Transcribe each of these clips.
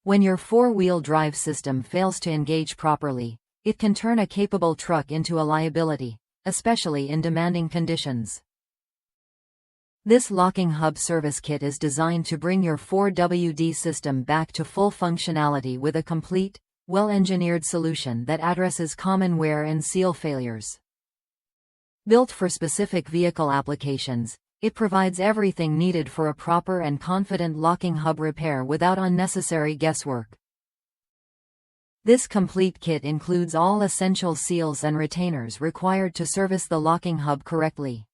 When your four-wheel drive system fails to engage properly, it can turn a capable truck into a liability, especially in demanding conditions. This locking hub service kit is designed to bring your 4WD system back to full functionality with a complete, well-engineered solution that addresses common wear and seal failures. Built for specific vehicle applications, it provides everything needed for a proper and confident locking hub repair without unnecessary guesswork. This complete kit includes all essential seals and retainers required to service the locking hub correctly.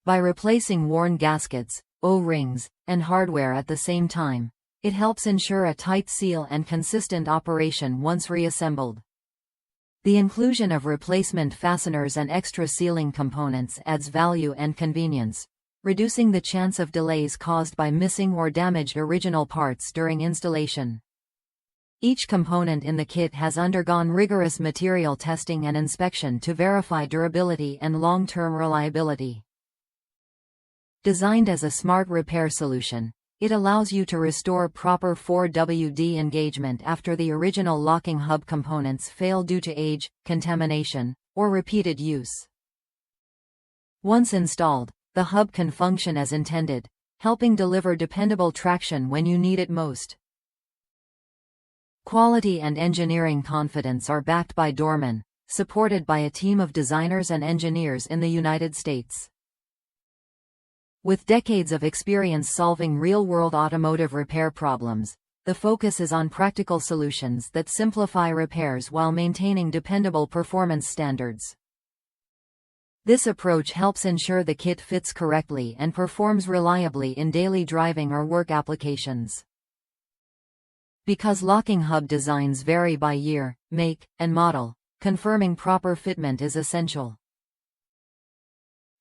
By replacing worn gaskets, O-rings, and hardware at the same time, it helps ensure a tight seal and consistent operation once reassembled. The inclusion of replacement fasteners and extra sealing components adds value and convenience, reducing the chance of delays caused by missing or damaged original parts during installation. Each component in the kit has undergone rigorous material testing and inspection to verify durability and long-term reliability. Designed as a smart repair solution, it allows you to restore proper 4WD engagement after the original locking hub components fail due to age, contamination, or repeated use. Once installed, the hub can function as intended, helping deliver dependable traction when you need it most. Quality and engineering confidence are backed by Dorman, supported by a team of designers and engineers in the United States. With decades of experience solving real-world automotive repair problems, the focus is on practical solutions that simplify repairs while maintaining dependable performance standards. This approach helps ensure the kit fits correctly and performs reliably in daily driving or work applications. Because locking hub designs vary by year, make, and model, confirming proper fitment is essential.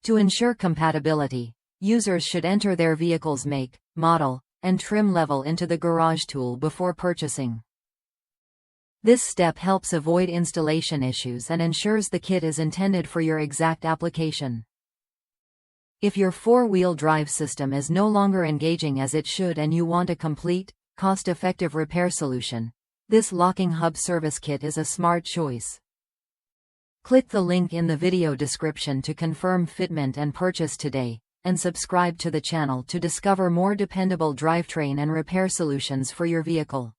To ensure compatibility, users should enter their vehicle's make, model, and trim level into the garage tool before purchasing. This step helps avoid installation issues and ensures the kit is intended for your exact application. If your four-wheel drive system is no longer engaging as it should and you want a complete, cost-effective repair solution, this locking hub service kit is a smart choice. Click the link in the video description to confirm fitment and purchase today, and subscribe to the channel to discover more dependable drivetrain and repair solutions for your vehicle.